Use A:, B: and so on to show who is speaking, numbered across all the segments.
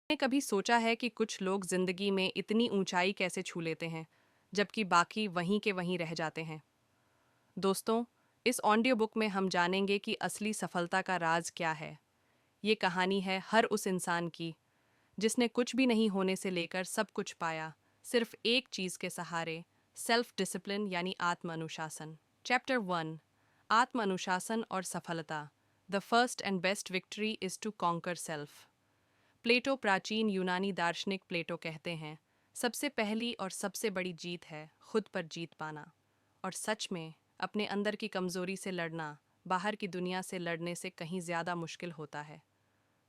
A: आपने कभी सोचा है कि कुछ लोग जिंदगी में इतनी ऊंचाई कैसे छू लेते हैं जबकि बाकी वहीं के वहीं रह जाते हैं। दोस्तों, इस ऑडियो बुक में हम जानेंगे कि असली सफलता का राज क्या है। ये कहानी है हर उस इंसान की जिसने कुछ भी नहीं होने से लेकर सब कुछ पाया, सिर्फ एक चीज के सहारे, सेल्फ डिसिप्लिन यानी आत्म अनुशासन। चैप्टर 1, आत्म अनुशासन और सफलता। The first and best victory is to conquer self. Plato, प्राचीन यूनानी दार्शनिक प्लेटो कहते हैं, सबसे पहली और सबसे बड़ी जीत है खुद पर जीत पाना। और सच में, अपने अंदर की कमजोरी से लड़ना बाहर की दुनिया से लड़ने से कहीं ज्यादा मुश्किल होता है।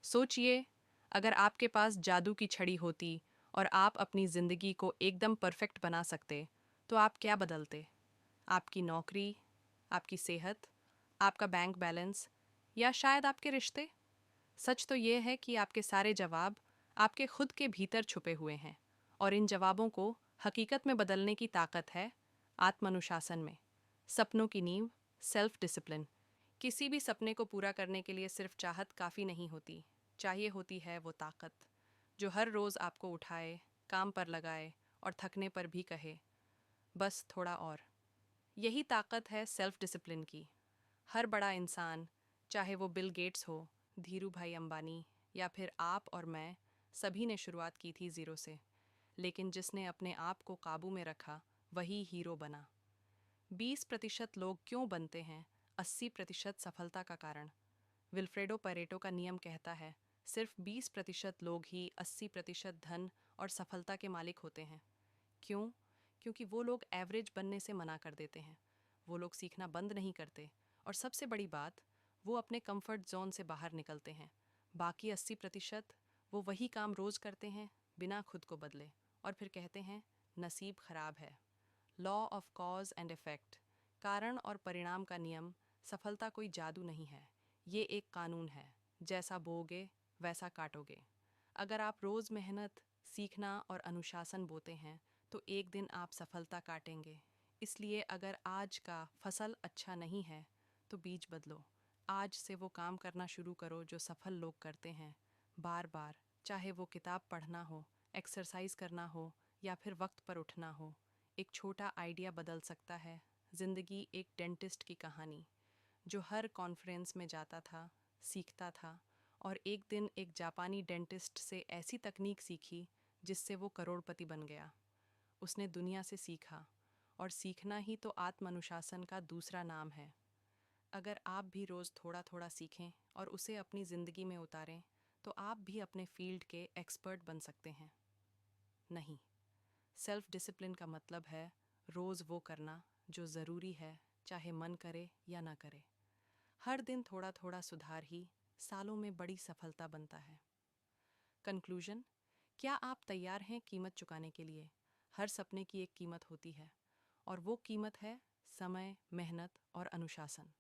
A: सोचिए, अगर आपके पास जादू की छड़ी होती और आप अपनी जिंदगी को एकदम परफेक्ट बना सकते, तो आप क्या बदलते? आपकी नौकरी, आपकी सेहत, आपका बैंक बैलेंस, या शायद आपके रिश्ते? सच तो ये है कि आपके सारे जवाब आपके खुद के भीतर छुपे हुए हैं, और इन जवाबों को हकीकत में बदलने की ताकत है आत्मानुशासन में। सपनों की नींव, सेल्फ डिसिप्लिन। किसी भी सपने को पूरा करने के लिए सिर्फ चाहत काफ़ी नहीं होती, चाहिए होती है वो ताकत जो हर रोज़ आपको उठाए, काम पर लगाए और थकने पर भी कहे, बस थोड़ा और। यही ताकत है सेल्फ डिसिप्लिन की। हर बड़ा इंसान, चाहे वो बिल गेट्स हो, धीरू भाई अंबानी, या फिर आप और मैं, सभी ने शुरुआत की थी ज़ीरो से। लेकिन जिसने अपने आप को काबू में रखा, वही हीरो बना। 20% लोग क्यों बनते हैं 80% सफलता का कारण। विल्फ्रेडो परेटो का नियम कहता है, सिर्फ 20% लोग ही 80% धन और सफलता के मालिक होते हैं। क्यों? क्योंकि वो लोग एवरेज बनने से मना कर देते हैं। वो लोग सीखना बंद नहीं करते, और सबसे बड़ी बात, वो अपने कंफर्ट जोन से बाहर निकलते हैं। बाकी 80% वो वही काम रोज करते हैं बिना खुद को बदले, और फिर कहते हैं नसीब खराब है। Law of cause and effect, कारण और परिणाम का नियम। सफलता कोई जादू नहीं है, ये एक कानून है। जैसा बोओगे वैसा काटोगे। अगर आप रोज़ मेहनत, सीखना और अनुशासन बोते हैं, तो एक दिन आप सफलता काटेंगे। इसलिए अगर आज का फसल अच्छा नहीं है, तो बीज बदलो। आज से वो काम करना शुरू करो जो सफल लोग करते हैं, बार बार, चाहे वो किताब पढ़ना हो, एक्सरसाइज करना हो, या फिर वक्त पर उठना हो। एक छोटा आइडिया बदल सकता है जिंदगी। एक डेंटिस्ट की कहानी, जो हर कॉन्फ्रेंस में जाता था, सीखता था, और एक दिन एक जापानी डेंटिस्ट से ऐसी तकनीक सीखी जिससे वो करोड़पति बन गया। उसने दुनिया से सीखा, और सीखना ही तो आत्म अनुशासन का दूसरा नाम है। अगर आप भी रोज़ थोड़ा थोड़ा सीखें और उसे अपनी ज़िंदगी में उतारें, तो आप भी अपने फील्ड के एक्सपर्ट बन सकते हैं। नहीं, सेल्फ डिसिप्लिन का मतलब है रोज़ वो करना जो ज़रूरी है, चाहे मन करे या ना करे। हर दिन थोड़ा थोड़ा सुधार ही सालों में बड़ी सफलता बनता है। कंक्लूजन, क्या आप तैयार हैं कीमत चुकाने के लिए? हर सपने की एक कीमत होती है, और वो कीमत है समय, मेहनत और अनुशासन।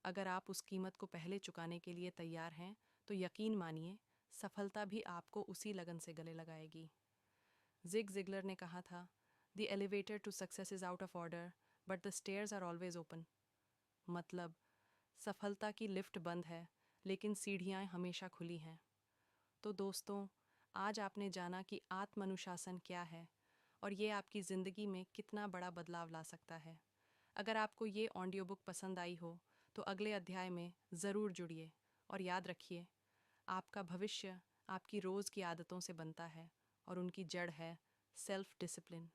A: अगर आप उस कीमत को पहले चुकाने के लिए तैयार हैं, तो यकीन मानिए, सफलता भी आपको उसी लगन से गले लगाएगी। जिग जिगलर ने कहा था, the elevator to success is out of order, but the stairs are always open. मतलब, सफलता की लिफ्ट बंद है, लेकिन सीढ़ियाँ हमेशा खुली हैं। तो दोस्तों, आज आपने जाना कि आत्म अनुशासन क्या है, और ये आपकी ज़िंदगी में कितना बड़ा बदलाव ला सकता है। अगर आपको ये ऑडियो बुक पसंद आई हो, तो अगले अध्याय में ज़रूर जुड़िए। और याद रखिए, आपका भविष्य आपकी रोज़ की आदतों से बनता है, और उनकी जड़ है सेल्फ डिसिप्लिन।